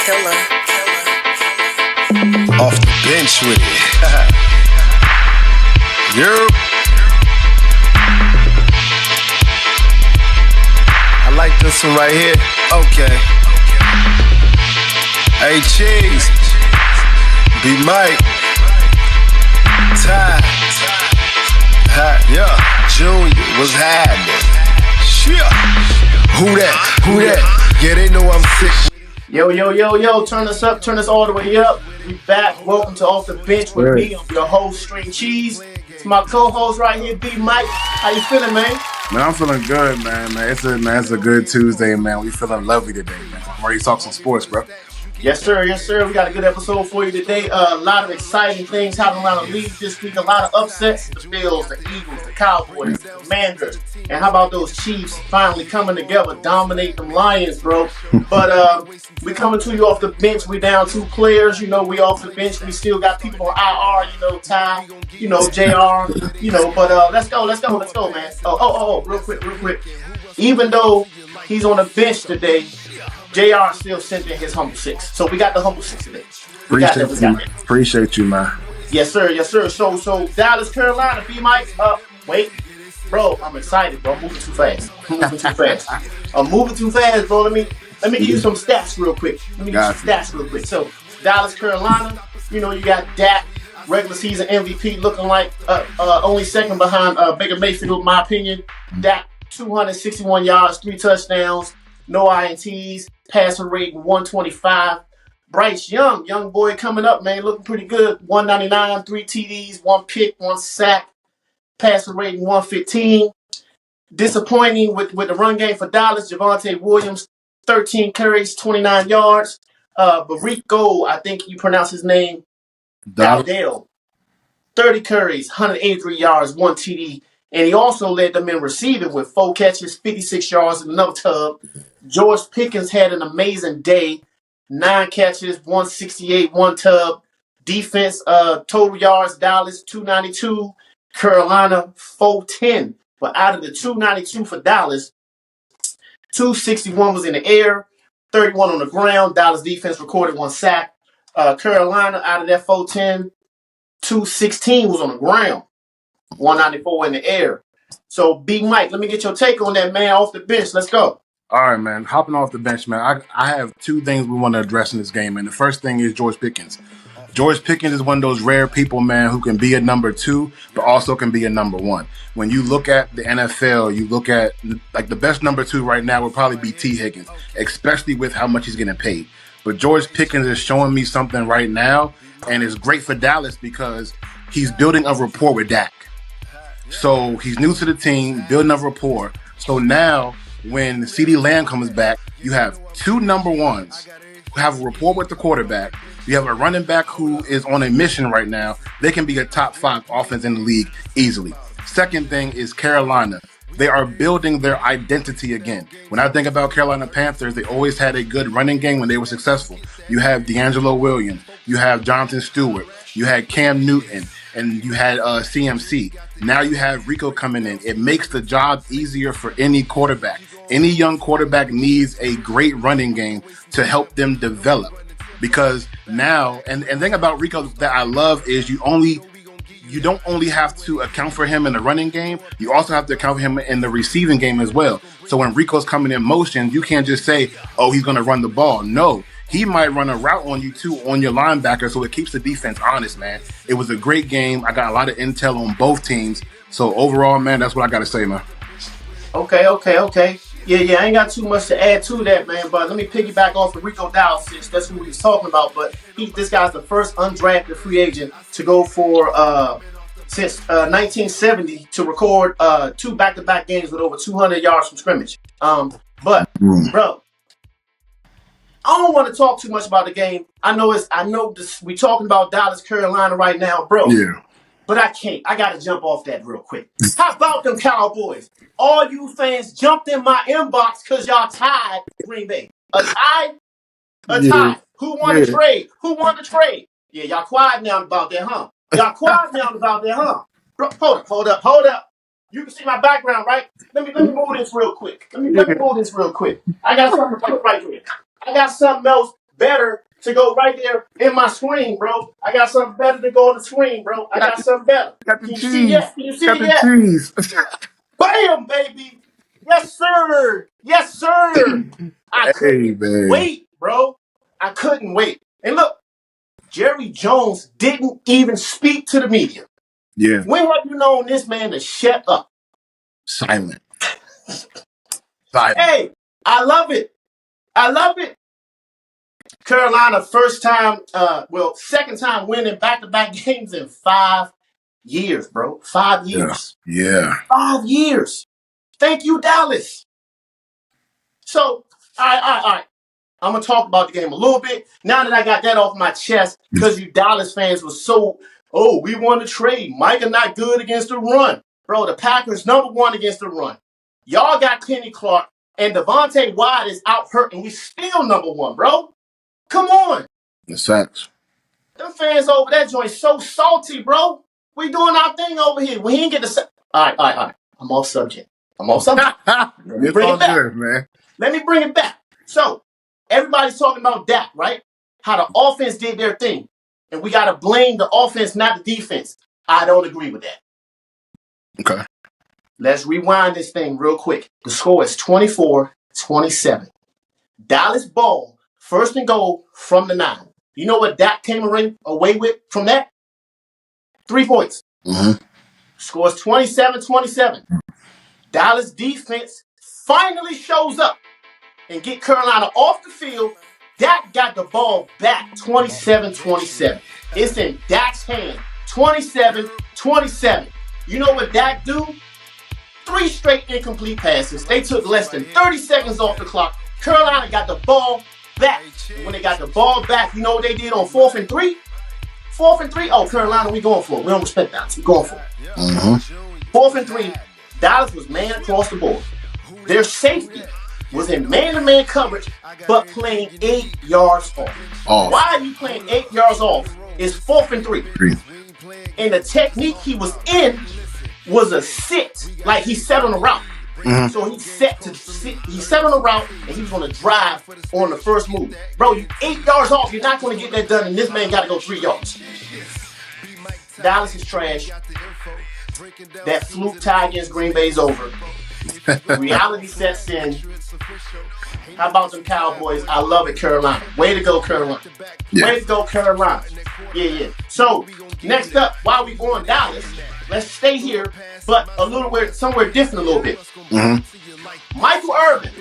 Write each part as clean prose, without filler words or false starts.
Killer. Off the bench with it. Yup. I like this one right here. Okay. Hey, Cheese. B Mike. Ty. Yeah. Junior. What's happening? Shit. Who that? Who that? Yeah, they know I'm sick. Yo, turn us up, turn us all the way up. We back. Welcome to Off the Bench with me. I'm your host, String Cheese. It's my co-host right here, B Mike. How you feeling, man? Man, I'm feeling good, man. It's a good Tuesday, man. We feeling lovely today, man. I'm ready to talk some sports, bro. Yes, sir. We got a good episode for you today. A lot of exciting things happening around the league this week. A lot of upsets. The Bills, the Eagles, the Cowboys, the Commanders. And how about those Chiefs finally coming together, dominate them Lions, bro? But we coming to you off the bench. We down 2 players. You know, we off the bench. We still got people on IR, you know, Ty, you know, JR, you know. But let's go, man. Oh, real quick. Even though he's on the bench today, JR still sent in his humble 6. So we got the humble 6 today. Appreciate you, man. Yes, sir. So Dallas, Carolina, B Mike. Wait. Bro, I'm excited, bro. I'm moving too fast, bro. Let me give you some stats real quick. So Dallas, Carolina, you know, you got DET, regular season MVP, looking like only second behind Baker Mayfield, in my opinion. DET, 261 yards, 3 touchdowns, no INTs, passer rating 125. Bryce Young boy coming up, man, looking pretty good. 199, 3 TDs, 1 pick, 1 sack, passer rating 115. Disappointing with the run game for Dallas. Javonte Williams, 13 carries, 29 yards. Barrico, I think you pronounce his name, DAL, 30 carries, 183 yards, 1 TD. And he also led them in receiving with 4 catches, 56 yards, and another tub. George Pickens had an amazing day. 9 catches, 168, 1 tub. Defense, total yards, Dallas, 292. Carolina, 410. But out of the 292 for Dallas, 261 was in the air, 31 on the ground. Dallas defense recorded 1 sack. Carolina, out of that 410, 216 was on the ground, 194 in the air. So, B Mike, let me get your take on that, man, off the bench. Let's go. All right, man. Hopping off the bench, man. I have 2 things we want to address in this game, and the first thing is George Pickens. George Pickens is one of those rare people, man, who can be a number 2, but also can be a number 1. When you look at the NFL, you look at, like, the best number 2 right now would probably be T. Higgins, especially with how much he's getting paid. But George Pickens is showing me something right now, and it's great for Dallas because he's building a rapport with Dak. So he's new to the team, building a rapport. So now, when CeeDee Lamb comes back, you have 2 number 1s who have a rapport with the quarterback. You have a running back who is on a mission right now. They can be a top 5 offense in the league easily. Second thing is Carolina. They are building their identity again. When I think about Carolina Panthers, they always had a good running game when they were successful. You have D'Angelo Williams. You have Jonathan Stewart. You had Cam Newton. And you had CMC. Now you have Rico coming in. It makes the job easier for any quarterback. Any young quarterback needs a great running game to help them develop. Because now, and the thing about Rico that I love is you don't only have to account for him in the running game, you also have to account for him in the receiving game as well. So when Rico's coming in motion, you can't just say, oh, he's going to run the ball. No, he might run a route on you too, on your linebacker, so it keeps the defense honest, man. It was a great game. I got a lot of intel on both teams. So overall, man, that's what I got to say, man. Okay. Yeah, I ain't got too much to add to that, man. But let me piggyback off of Rico Dowd, since that's who we was talking about. But this guy's the first undrafted free agent to go for since 1970 to record 2 back-to-back games with over 200 yards from scrimmage. Bro, I don't want to talk too much about the game. I know we talking about Dallas, Carolina right now, bro. Yeah. But I can't. I got to jump off that real quick. How about them Cowboys? All you fans jumped in my inbox because y'all tied Green Bay. A tie? Yeah. Who won the trade? Yeah, y'all quiet now about that, huh? Bro, hold up. You can see my background, right? Let me move this real quick. I got something to put right here. I got something else better to go right there in my screen, bro. I got something better to go on the screen, bro. I got something better. Can you see yet? Can you see it yet? Cheese. Bam, baby. Yes, sir. Yes, sir. I couldn't wait, bro. I couldn't wait. And look, Jerry Jones didn't even speak to the media. Yeah. When have you known this man to shut up? Silent. Hey, I love it. I love it. Carolina, second time winning back-to-back games in 5 years, bro. 5 years. Yeah. 5 years. Thank you, Dallas. So, all right. I'm going to talk about the game a little bit. Now that I got that off my chest, because you Dallas fans were so, we want to trade. Micah not good against the run. Bro, the Packers #1 against the run. Y'all got Kenny Clark, and Devontae Wyatt is out hurt, and we still #1, bro. Come on. That's facts. Them fans over that joint so salty, bro. We doing our thing over here. We ain't get the... All right. I'm off subject. It's all good, man. Let me bring it back. So, everybody's talking about Dak, right? How the offense did their thing. And we got to blame the offense, not the defense. I don't agree with that. Okay. Let's rewind this thing real quick. The score is 24-27. Dallas ball, first and goal from the 9. You know what Dak came away with from that? 3 points. Mm-hmm. Scores 27-27. Dallas defense finally shows up and get Carolina off the field. Dak got the ball back 27-27. It's in Dak's hand. 27-27. You know what Dak do? 3 straight incomplete passes. They took less than 30 seconds off the clock. Carolina got the ball back. And when they got the ball back, you know what they did on 4th and 3? 4th and 3? Oh, Carolina, we going for it. We don't respect that. We going for it. Mm-hmm. 4th and 3, Dallas was man across the board. Their safety was in man-to-man coverage, but playing 8 yards off. Why are you playing 8 yards off? It's 4th and 3. And the technique he was in was a sit, like he sat on the route. Mm-hmm. So he sat on the route, and he was going to drive on the first move. Bro, you 8 yards off, you're not going to get that done, and this man got to go 3 yards. Dallas is trash. That fluke tie against Green Bay's over. Reality sets in. How about them Cowboys? I love it, Carolina. Way to go, Carolina. Yeah. Way to go, Carolina. Yeah. So, next up, while we going Dallas, let's stay here, but somewhere different a little bit. Mm-hmm. Michael Irvin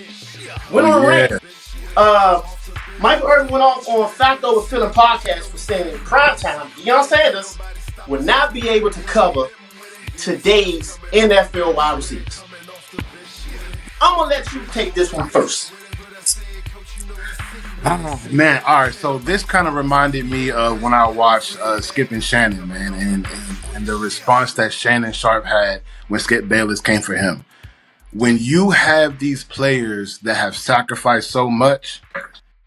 went on a rant. Michael Irvin went off on Fact Over Feeling podcast for saying in prime time, Deion Sanders would not be able to cover today's NFL wide receivers. I'm going to let you take this one first. Man, all right. So this kind of reminded me of when I watched Skip and Shannon, man, and the response that Shannon Sharp had when Skip Bayless came for him. When you have these players that have sacrificed so much,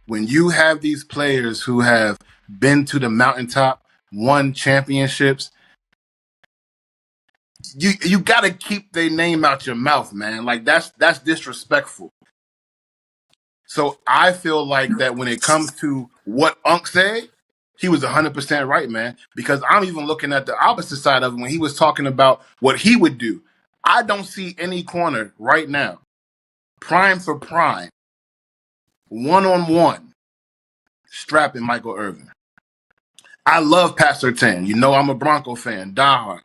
when you have these players who have been to the mountaintop, won championships, you got to keep their name out your mouth, man. Like that's disrespectful. So I feel like that when it comes to what Unc said, he was 100% right, man. Because I'm even looking at the opposite side of it when he was talking about what he would do. I don't see any corner right now, prime for prime, one-on-one, strapping Michael Irvin. I love Pat Surtain. You know I'm a Bronco fan, diehard.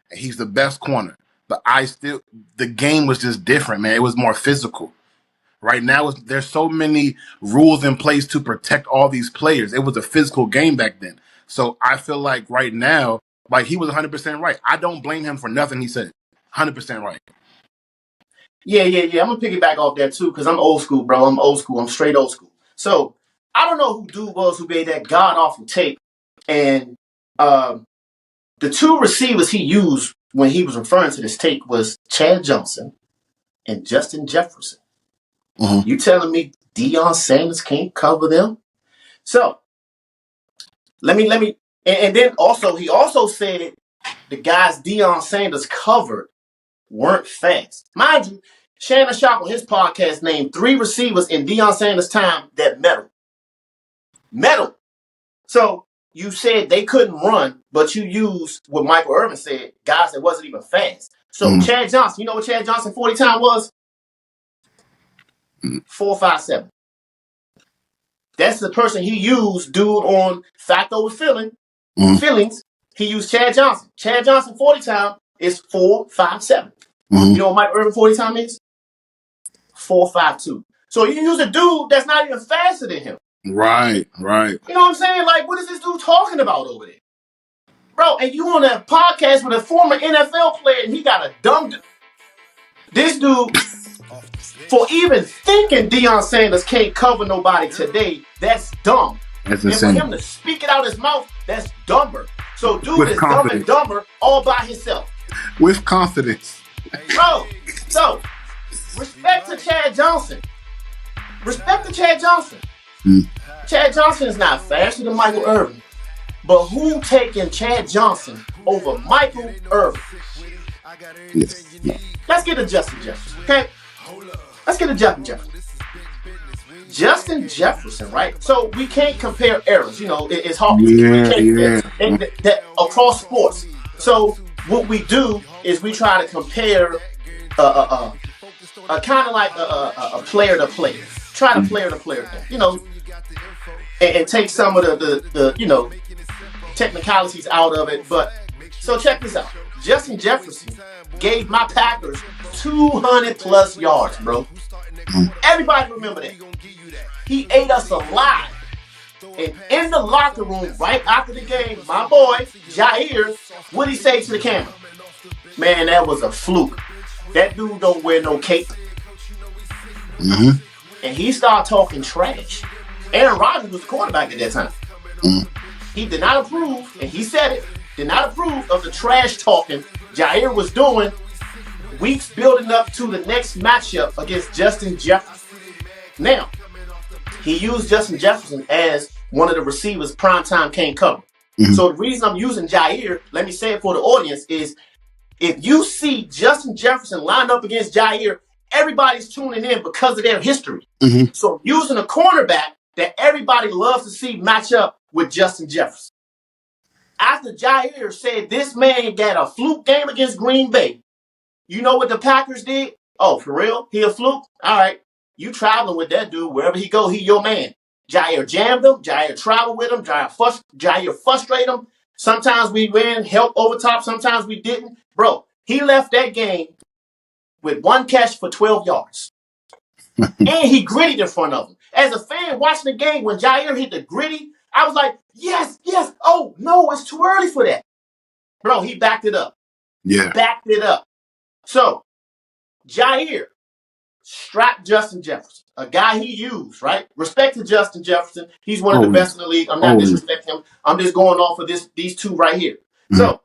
And he's the best corner. But the game was just different, man. It was more physical. Right now, there's so many rules in place to protect all these players. It was a physical game back then. So I feel like right now, like he was 100% right. I don't blame him for nothing he said. 100% right. Yeah. I'm going to piggyback off that too because I'm old school, bro. I'm old school. I'm straight old school. So I don't know who dude was who made that god-awful tape. And the 2 receivers he used when he was referring to this tape was Chad Johnson and Justin Jefferson. Mm-hmm. You telling me Deion Sanders can't cover them? So let me, and then also he also said the guys Deion Sanders covered weren't fast. Mind you, Shannon Sharp on his podcast named 3 receivers in Deion Sanders' time that met him. Metal. So you said they couldn't run, but you used what Michael Irvin said, guys that wasn't even fast. So Chad Johnson, you know what Chad Johnson 40 time was? 4.57. That's the person he used, dude, on Fact Over Feelings. He used Chad Johnson. Chad Johnson 40 time is 4.57. You know what Mike Irvin 40 time is? 4.52. So you use a dude that's not even faster than him. Right. You know what I'm saying? Like, what is this dude talking about over there? Bro, and you on a podcast with a former NFL player and he got a dumb... This dude, for even thinking Deion Sanders can't cover nobody today, that's dumb. That's insane. insane. And for him to speak it out his mouth, that's dumber. So dude With is confidence. dumb and dumber all by himself. With confidence. Bro, so respect to Chad Johnson. Chad Johnson is not faster than Michael Irvin. But who taking Chad Johnson over Michael Irvin? Yes. No. Let's get to Justin Jefferson, okay? Let's get to Justin Jefferson. Justin Jefferson, right? So we can't compare eras. You know, it's hard. That across sports. So what we do is we try to compare kind of like a player to player. Try to player to player thing, you know, and take some of the you know, technicalities out of it. But so check this out. Justin Jefferson gave my Packers 200 plus yards, bro. Everybody remember that. He ate us alive. And in the locker room, right after the game, my boy, Jair, what'd he say to the camera? Man, that was a fluke. That dude don't wear no cape. And he started talking trash. Aaron Rodgers was the quarterback at that time. He did not approve, and he said it, did not approve of the trash talking Jair was doing weeks building up to the next matchup against Justin Jefferson. Now, he used Justin Jefferson as one of the receivers primetime can't cover. So the reason I'm using Jair, let me say it for the audience, is if you see Justin Jefferson lined up against Jair, everybody's tuning in because of their history. So using a cornerback that everybody loves to see match up with Justin Jefferson. After Jair said this man got a fluke game against Green Bay, you know what the Packers did? Oh, for real? He a fluke? All right. You traveling with that dude. Wherever he go, he your man. Jair jammed him. Jair traveled with him. Jair frustrated him. Sometimes we ran help over top. Sometimes we didn't. Bro, he left that game with one catch for 12 yards. And he gritted in front of him. As a fan watching the game, when Jair hit the gritty, I was like, yes. Oh, no, it's too early for that. Bro, he backed it up. Backed it up. So, Jair strapped Justin Jefferson, a guy he used, right? Respect to Justin Jefferson. He's one of the best in the league. I'm not disrespecting him. I'm just going off of these two right here. So,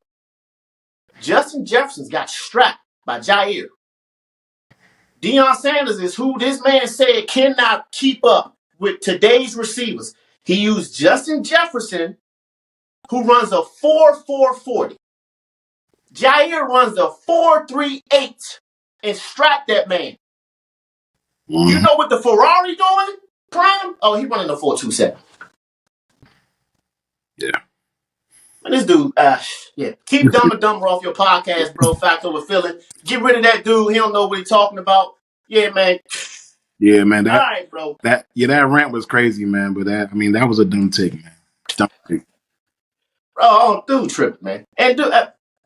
Justin Jefferson's got strapped by Jair. Deion Sanders is who this man said cannot keep up with today's receivers. He used Justin Jefferson, who runs a 4.40. Jair runs a 4.38 and strapped that man. You know what the Ferrari doing, Prime? Oh, he running a 4.27. Yeah. And this dude, keep Dumb and Dumber off your podcast, bro. Fact Over Feeling. Get rid of that dude. He don't know what he's talking about. Yeah, man. Yeah, man. All right, bro. That rant was crazy, man. But that was a dumb take, man. Dumb take. Bro, I don't do tripping, man. And dude,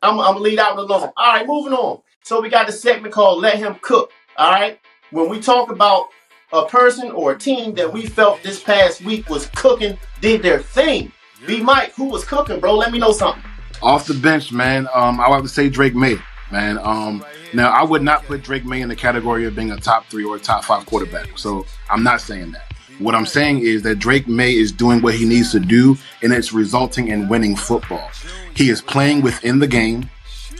I'm gonna lead out alone. All right, moving on. So we got this segment called Let Him Cook. All right. When we talk about a person or a team that we felt this past week was cooking, did their thing. B. Mike, who was cooking, bro? Let me know something. Off the bench, man. I would have to say Drake May, man. Now I would not put Drake May in the category of being a top 3 or a top 5 quarterback. So I'm not saying that. What I'm saying is that Drake May is doing what he needs to do, and it's resulting in winning football. He is playing within the game.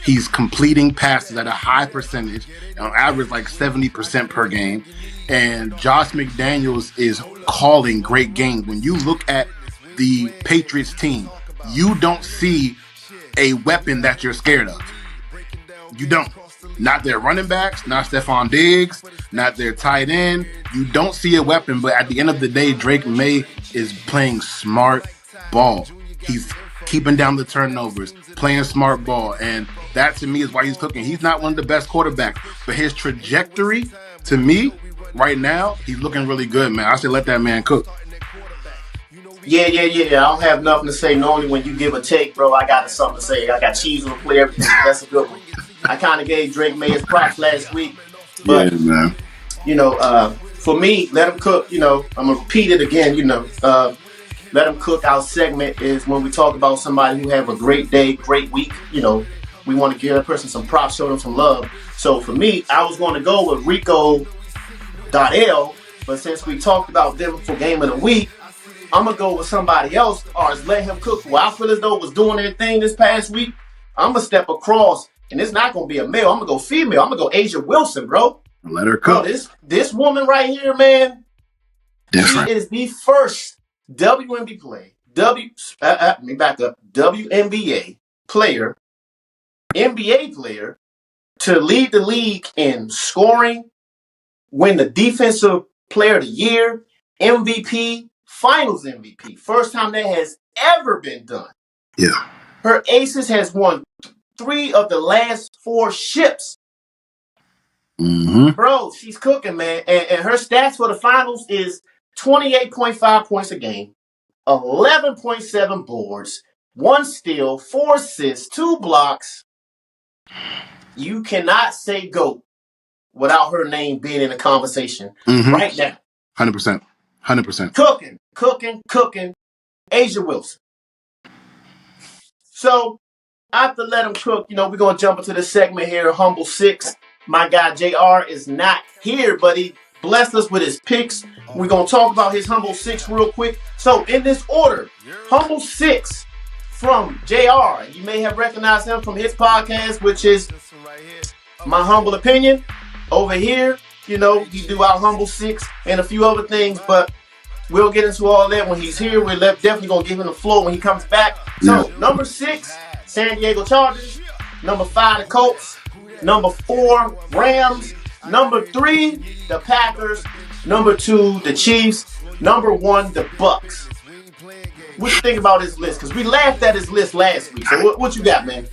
He's completing passes at a high percentage, on average like 70% per game. And Josh McDaniels is calling great games. When you look at the Patriots team, you don't see a weapon that you're scared of. You don't. Not their running backs, not Stephon Diggs, not their tight end. You don't see a weapon, but at the end of the day, Drake May is playing smart ball. He's keeping down the turnovers, playing smart ball, and that to me is why he's cooking. He's not one of the best quarterbacks, but his trajectory to me right now, he's looking really good, man. I should let that man cook. Yeah. I don't have nothing to say. Normally when you give a take, bro, I got something to say. I got cheese on the plate, everything. That's a good one. I kind of gave Drake May his props last week. But, yeah, man. For me, let him cook. I'm going to repeat it again, let him cook. Our segment is when we talk about somebody who have a great day, great week. We want to give that person some props, show them some love. So for me, I was going to go with Rico.L, but since we talked about them for game of the week, I'm going to go with somebody else or let him cook. Who I feel as though was doing their thing this past week. I'm going to step across, and it's not going to be a male. I'm going to go female. I'm going to go Asia Wilson, bro. Let her cook. Bro, this woman right here, man, different. She is the first WNBA player, WNBA player, NBA player to lead the league in scoring, win the Defensive Player of the Year, MVP, Finals MVP. First time that has ever been done. Yeah. Her Aces has won 3 of the last 4 ships. Mm-hmm. Bro, she's cooking, man. And her stats for the finals is 28.5 points a game, 11.7 boards, 1 steal, 4 assists, 2 blocks. You cannot say GOAT without her name being in the conversation right now. 100%. 100%. Cooking. Asia Wilson. So, after let him cook, we're going to jump into this segment here, Humble 6. My guy JR is not here, but he blessed us with his picks. We're going to talk about his Humble 6 real quick. So, in this order, Humble 6 from JR. You may have recognized him from his podcast, which is My Humble Opinion. Over here, he do our Humble 6 and a few other things, but we'll get into all that when he's here. We're definitely going to give him the floor when he comes back. So, number 6, San Diego Chargers. Number 5, the Colts. Number 4, Rams. Number 3, the Packers. Number 2, the Chiefs. Number 1, the Bucks. What you think about his list? Because we laughed at his list last week. So what you got, man?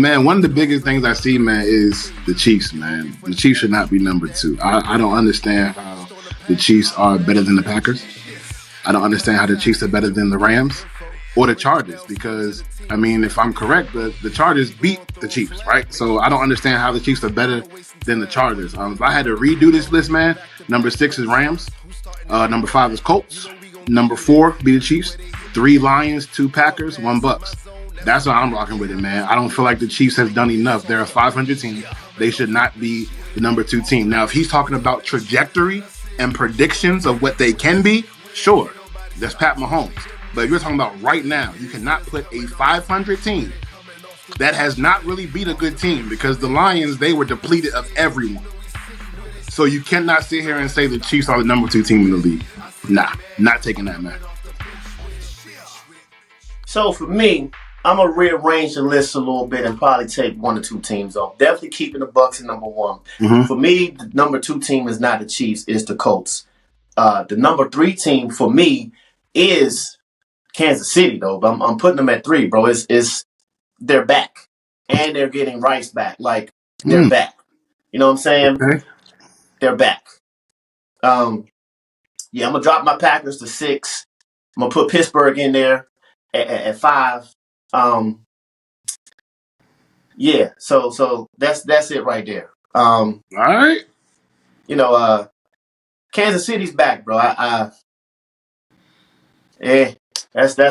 Man, one of the biggest things I see, man, is the Chiefs, man. The Chiefs should not be number 2. I don't understand how the Chiefs are better than the Packers. I don't understand how the Chiefs are better than the Rams or the Chargers, because, I mean, if I'm correct, the Chargers beat the Chiefs, right? So I don't understand how the Chiefs are better than the Chargers. If I had to redo this list, man, number 6 is Rams. Number 5 is Colts. Number 4 be the Chiefs. 3 Lions, 2 Packers, 1 Bucks. That's what I'm rocking with it, man. I don't feel like the Chiefs have done enough. They're a 500 team. They should not be the number 2 team. Now, if he's talking about trajectory and predictions of what they can be, sure, that's Pat Mahomes. But if you're talking about right now, you cannot put a 500 team that has not really beat a good team, because the Lions, they were depleted of everyone. So you cannot sit here and say the Chiefs are the number 2 team in the league. Nah, not taking that, man. So for me, I'm going to rearrange the list a little bit and probably take 1 or 2 teams off. Definitely keeping the Bucks at number 1. For me, the number 2 team is not the Chiefs, it's the Colts. The number 3 team for me is Kansas City, though. But I'm putting them at 3, bro. They're back. And they're getting Rice back. Like, they're back. You know what I'm saying? Okay. They're back. I'm going to drop my Packers to 6. I'm going to put Pittsburgh in there at 5. So that's it right there. All right. Kansas City's back, bro. That's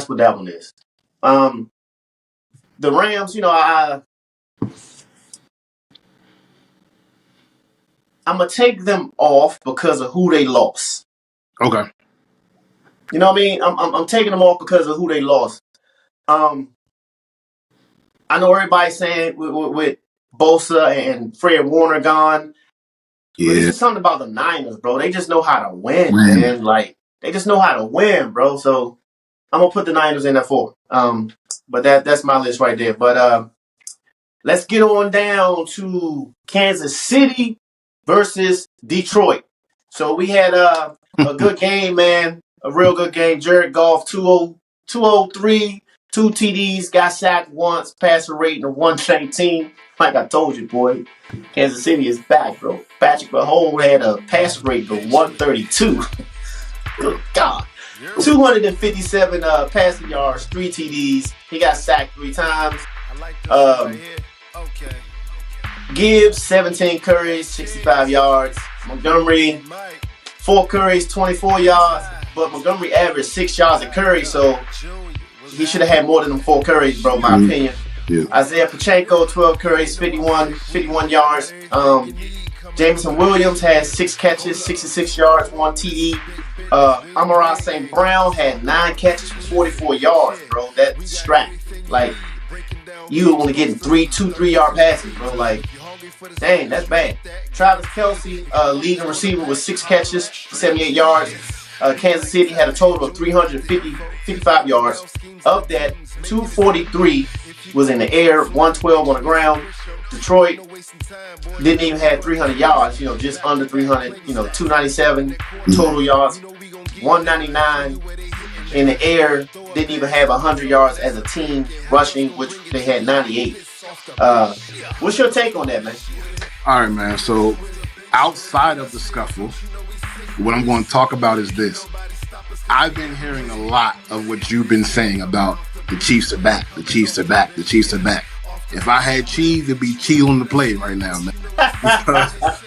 what that one is. The Rams, I'm gonna take them off because of who they lost. Okay. You know what I mean? I'm taking them off because of who they lost. I know everybody's saying with Bosa and Fred Warner gone. Yeah. But it's just something about the Niners, bro. They just know how to win, man. Like, they just know how to win, bro. So I'm gonna put the Niners in at 4. But that's my list right there. But let's get on down to Kansas City versus Detroit. So we had a good game, man. a real good game. Jared Goff, 203, 2 TDs, got sacked once, passer rating of 119. Like I told you, boy, Kansas City is back, bro. Patrick Mahomes had a passer rate of 132. Good God. 257 passing yards, 3 TDs. He got sacked 3 times. Gibbs, 17 carries, 65 yards. Montgomery, 4 carries, 24 yards. But Montgomery averaged 6 yards a carry, so he should have had more than them 4 carries, bro, in my opinion. Yeah. Isaiah Pacheco, 12 carries, 51 yards. Jameson Williams had 6 catches, 66 yards, 1 TD. Amon-Ra St. Brown had 9 catches for 44 yards, bro. That strap. Like, you only getting 3-yard passes, bro. Like, dang, that's bad. Travis Kelce, leading receiver with 6 catches, 78 yards. Kansas City had a total of 355 yards. Of that, 243 was in the air, 112 on the ground. Detroit didn't even have 300 yards, just under 300, 297 total yards, 199 in the air, didn't even have 100 yards as a team rushing, which they had 98. What's your take on that, man? All right, man. So outside of the scuffle, what I'm going to talk about is this. I've been hearing a lot of what you've been saying about the Chiefs are back, the Chiefs are back, the Chiefs are back. If I had cheese, it'd be cheese on the plate right now, man.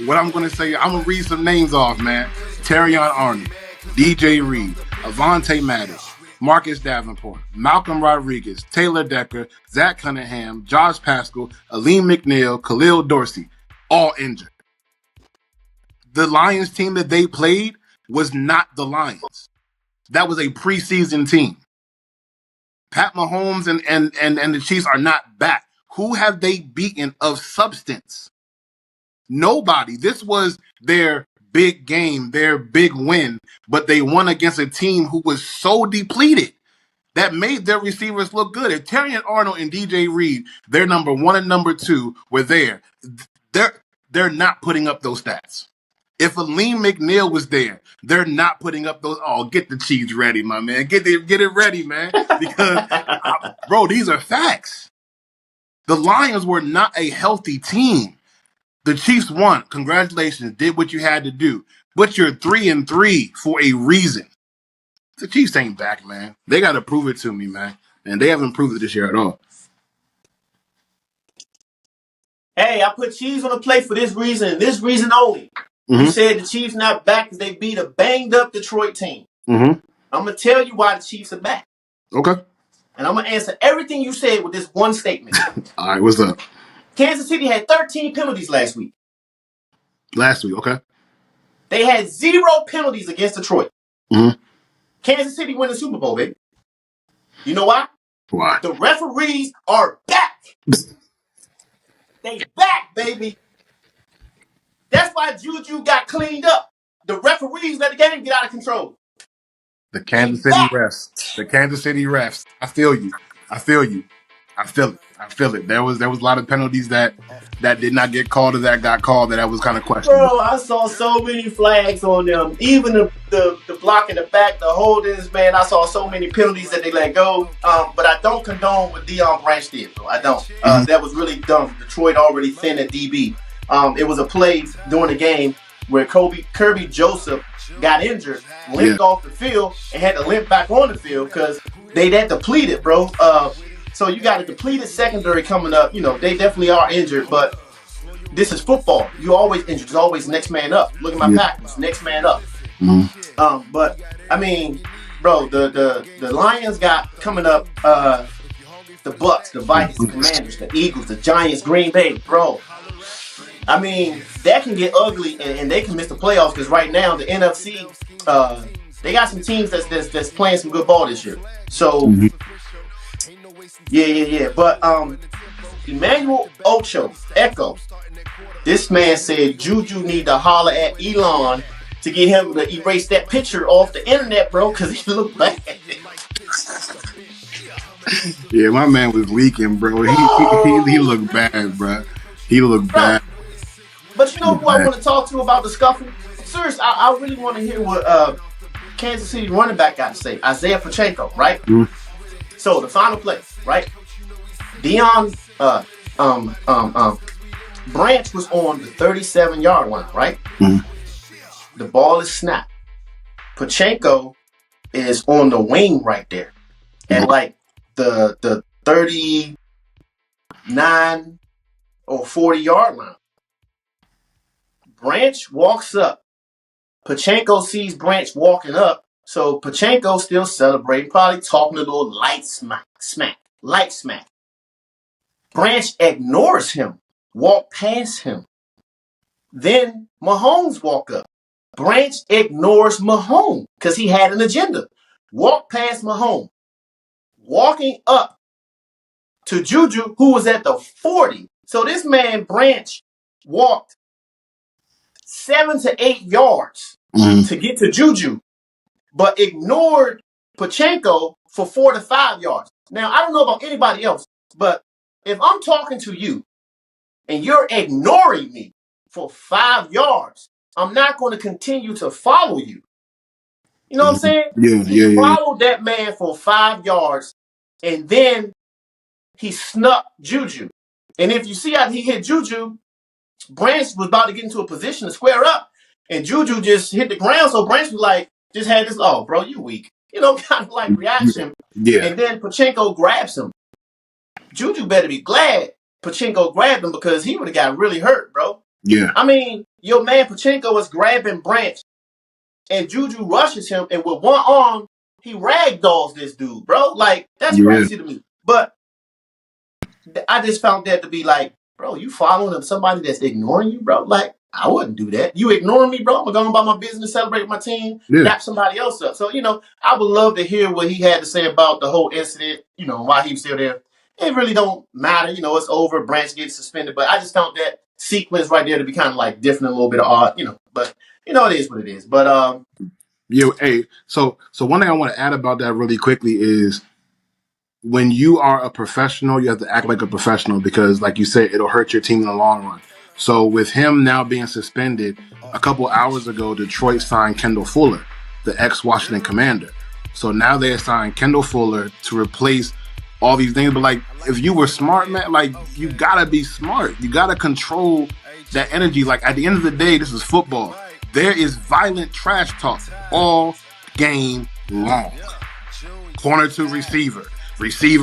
What I'm going to say, I'm going to read some names off, man. Terrion Arnold, DJ Reed, Avonte Maddox, Marcus Davenport, Malcolm Rodriguez, Taylor Decker, Zach Cunningham, Josh Pascal, Aleem McNeil, Khalil Dorsey, all injured. The Lions team that they played was not the Lions. That was a preseason team. Pat Mahomes and the Chiefs are not back. Who have they beaten of substance? Nobody. This was their big game, their big win, but they won against a team who was so depleted that made their receivers look good. If Terrion Arnold and DJ Reed, their number 1 and number 2, were there, they're not putting up those stats. If Aleem McNeil was there, they're not putting up those. Oh, get the cheese ready, my man. Get it ready, man. Because, bro, these are facts. The Lions were not a healthy team. The Chiefs won. Congratulations. Did what you had to do. But you're 3-3 for a reason. The Chiefs ain't back, man. They got to prove it to me, man. And they haven't proved it this year at all. Hey, I put cheese on the plate for this reason and this reason only. Mm-hmm. You said the Chiefs not back because they beat a banged-up Detroit team. Mm-hmm. I'm going to tell you why the Chiefs are back. Okay. And I'm going to answer everything you said with this one statement. All right, what's up? Kansas City had 13 penalties last week. Okay. They had 0 penalties against Detroit. Mm-hmm. Kansas City win the Super Bowl, baby. You know why? Why? The referees are back. They back, baby. That's why Juju got cleaned up. The referees let the game get out of control. The Kansas City refs. I feel you. I feel it. There was a lot of penalties that did not get called or that got called that was kind of questionable. Bro, I saw so many flags on them. Even the block in the back, the holdings, man. I saw so many penalties that they let go. But I don't condone what Deion Branch did, bro. I don't. That was really dumb. Detroit already thin at DB. It was a play during the game where Kirby Joseph got injured, limped off the field, and had to limp back on the field because they that depleted, bro. So you got a depleted secondary coming up. They definitely are injured, but this is football. You always injured. There's always next man up. Look at my Packers, next man up. Mm-hmm. But I mean, bro, the Lions got coming up the Bucks, the Vikings, the Commanders, the Eagles, the Giants, Green Bay, bro. I mean, that can get ugly, and they can miss the playoffs because right now the NFC, they got some teams that's playing some good ball this year. So, yeah. But Emmanuel Echo, this man said Juju need to holler at Elon to get him to erase that picture off the internet, bro, because he looked bad. Yeah, my man was leaking, bro. He looked bad, bro. He looked bad. But you know who I want to talk to about the scuffle? Seriously, I really want to hear what Kansas City running back got to say? Isaiah Pacheco, right? Mm. So the final play, right? Branch was on the 37-yard line, right? Mm. The ball is snapped. Pacheco is on the wing right there at like the 39 or 40-yard line. Branch walks up. Pacheco sees Branch walking up, so Pacheco still celebrating, probably talking a little light smack. Branch ignores him, walk past him. Then Mahomes walk up. Branch ignores Mahomes because he had an agenda. Walk past Mahomes. Walking up to Juju, who was at the 40. So this man, Branch, walked 7 to 8 yards to get to Juju, but ignored Pacheco for 4 to 5 yards. Now, I don't know about anybody else, but if I'm talking to you and you're ignoring me for 5 yards, I'm not going to continue to follow you. You know what I'm saying? He followed that man for 5 yards, and then he snuck Juju. And if you see how he hit Juju, Branch was about to get into a position to square up, and Juju just hit the ground. So Branch was like, just had this, oh, bro, you weak. You know, kind of like reaction. Yeah. And then Pacheco grabs him. Juju better be glad Pacheco grabbed him because he would have got really hurt, bro. Yeah. I mean, your man Pacheco was grabbing Branch, and Juju rushes him, and with one arm, he ragdolls this dude, bro. Like, that's crazy to me. But I just found that to be like, bro, you following somebody that's ignoring you, bro? Like, I wouldn't do that. You ignoring me, bro? I'm going about my business, celebrate with my team, dap somebody else up. So, you know, I would love to hear what he had to say about the whole incident, you know, while he was still there. It really don't matter. You know, it's over. Branch gets suspended. But I just found that sequence right there to be kind of like different, a little bit odd, you know. But, you know, it is what it is. But, so one thing I want to add about that really quickly is when you are a professional, you have to act like a professional because, like you said, it'll hurt your team in the long run. So with him now being suspended, a couple hours ago, Detroit signed Kendall Fuller, the ex-Washington Commander. So now they assigned Kendall Fuller to replace all these things. But, like, if you were smart, man, like, you got to be smart. You got to control that energy. Like, at the end of the day, this is football. There is violent trash talk all game long. Corner to receiver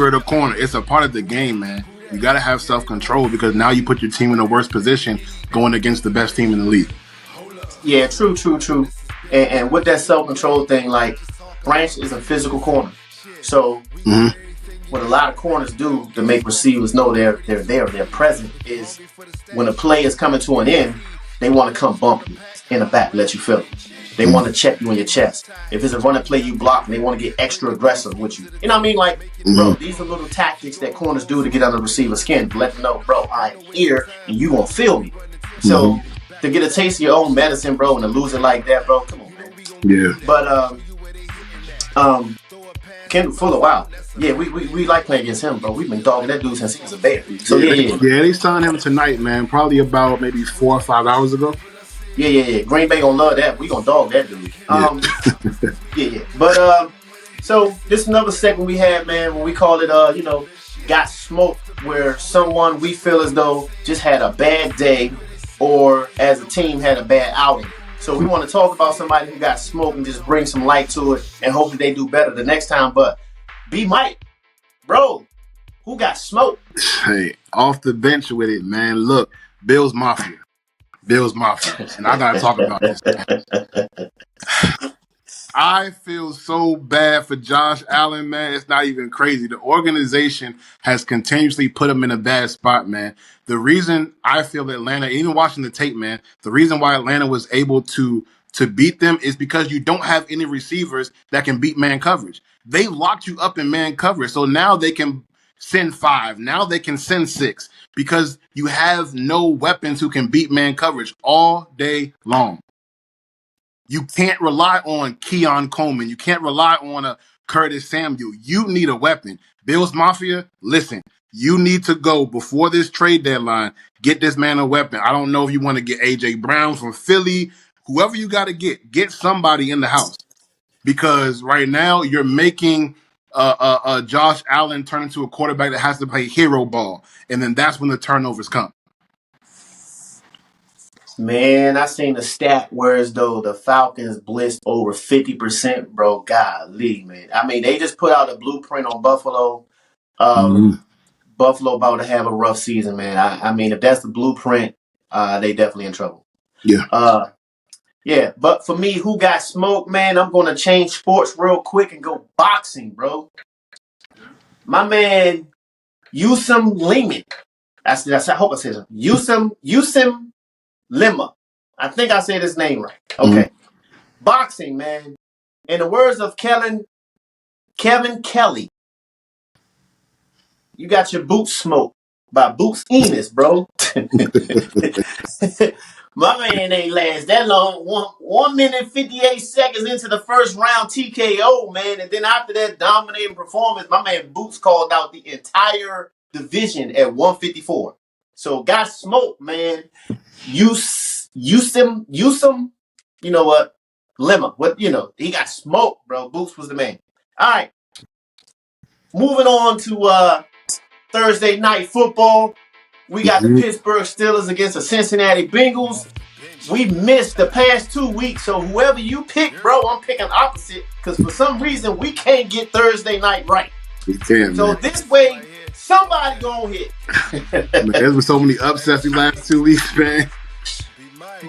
to corner. It's a part of the game, man. You got to have self-control because now you put your team in a worse position going against the best team in the league. Yeah, true. And with that self-control thing, like, Branch is a physical corner. So what a lot of corners do to make receivers know they're there, they're present, is when a play is coming to an end, they want to come bump you in the back, let you feel it. They want to check you in your chest. If it's a running play you block, they want to get extra aggressive with you. You know what I mean? Like, bro, these are little tactics that corners do to get under the receiver's skin to let them know, bro, I'm here and you gonna feel me. So to get a taste of your own medicine, bro, and to lose it like that, bro, come on, man. Yeah. But Kendall Fuller, wow. Yeah, we like playing against him, bro. We've been dogging that dude since he was a baby. So yeah, they signed him tonight, man. Probably about maybe 4 or 5 hours ago. Yeah. Green Bay gonna love that. We gonna dog that dude. Yeah. But so this is another segment we had, man, when we call it got smoked, where someone we feel as though just had a bad day or as a team had a bad outing. So we want to talk about somebody who got smoked and just bring some light to it and hopefully they do better the next time. But B Mike, bro, who got smoked? Hey, off the bench with it, man. Look, Bills Mafia. And I gotta talk about this. I feel so bad for Josh Allen, man. It's not even crazy. The organization has continuously put him in a bad spot, man. The reason I feel Atlanta, even watching the tape, man, the reason why Atlanta was able to beat them is because you don't have any receivers that can beat man coverage. They locked you up in man coverage. So now they can send 5. Now they can send 6 because you have no weapons who can beat man coverage all day long. You can't rely on Keon Coleman. You can't rely on a Curtis Samuel. You need a weapon. Bills Mafia, listen, you need to go before this trade deadline, get this man a weapon. I don't know if you want to get A.J. Brown from Philly, whoever you got to get somebody in the house. because right now you're making Josh Allen turn into a quarterback that has to play hero ball, and then that's when the turnovers come. Man, I seen the stat where as though the Falcons blitzed over 50%, bro. Golly, man. I mean, they just put out a blueprint on Buffalo. Buffalo about to have a rough season, man. I mean, if that's the blueprint, they definitely in trouble. Yeah. Yeah, but for me, who got smoked, man, I'm going to change sports real quick and go boxing, bro. My man, Yusum Lehman. I hope I said it. Yusum Lima. I think I said his name right. Okay. Boxing, man. In the words of Kevin Kelly, you got your boots smoked by Boots Ennis, bro. My man ain't last that long. 1 minute 58 seconds into the first round TKO, man. And then after that dominating performance, my man Boots called out the entire division at 154. So got smoked, man. Yusum, you know what? Lima. He got smoked, bro. Boots was the man. All right. Moving on to Thursday night football. We got the Pittsburgh Steelers against the Cincinnati Bengals. We missed the past 2 weeks, so whoever you pick, bro, I'm picking opposite because for some reason we can't get Thursday night right. We can, so man. This way, somebody gonna hit. Man, there's been so many upsets these last 2 weeks, man.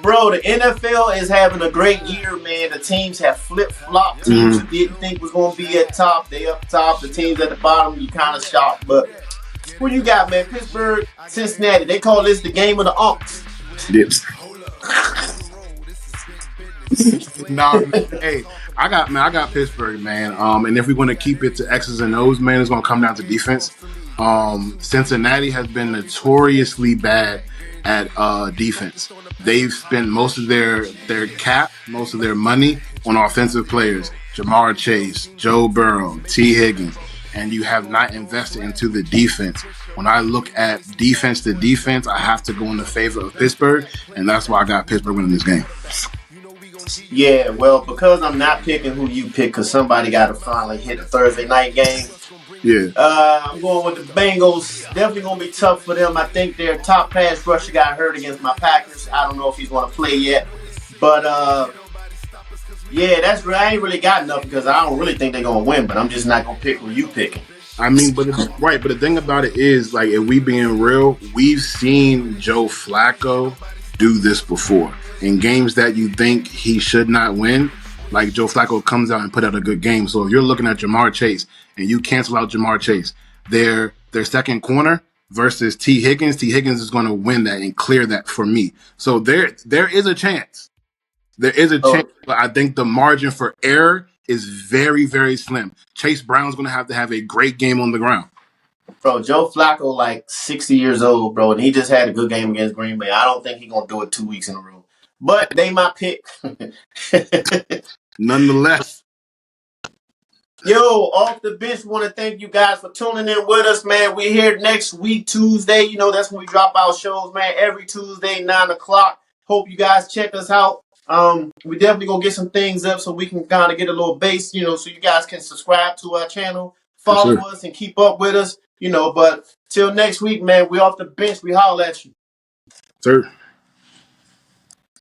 Bro, the NFL is having a great year, man. The teams have flip-flopped. Teams you didn't think was going to be at top, they up top. The teams at the bottom, you kind of shocked. But who you got, man? Pittsburgh, Cincinnati. They call this the game of the umps. Dips. Nah, man. Hey, I got Pittsburgh, man. And if we're going to keep it to X's and O's, man, it's going to come down to defense. Cincinnati has been notoriously bad at defense. They've spent most of their cap, most of their money on offensive players. Jamar Chase, Joe Burrow, T. Higgins, and you have not invested into the defense. When I look at defense to defense, I have to go in the favor of Pittsburgh, and that's why I got Pittsburgh winning this game. Yeah, well, because I'm not picking who you pick, because somebody got to finally hit a Thursday night game. Yeah. I'm going with the Bengals. Definitely going to be tough for them. I think their top pass rusher got hurt against my Packers. I don't know if he's going to play yet. But, yeah, I ain't really got enough because I don't really think they're going to win, but I'm just not going to pick who you picking. I mean, but the thing about it is, like, if we being real, we've seen Joe Flacco do this before. In games that you think he should not win, like Joe Flacco comes out and put out a good game. So if you're looking at Jamar Chase and you cancel out Jamar Chase, their second corner versus T. Higgins is going to win that and clear that for me. So there is a chance. There is a chance, but I think the margin for error is very, very slim. Chase Brown's going to have a great game on the ground. Bro, Joe Flacco, like 60 years old, bro, and he just had a good game against Green Bay. I don't think he's going to do it 2 weeks in a row. But they my pick. Nonetheless. Yo, off the bench, want to thank you guys for tuning in with us, man. We're here next week, Tuesday. That's when we drop our shows, man. Every Tuesday, 9 o'clock. Hope you guys check us out. We definitely going to get some things up so we can kind of get a little base, so you guys can subscribe to our channel, follow us, and keep up with us, But till next week, man, we off the bench. We holler at you. Sir.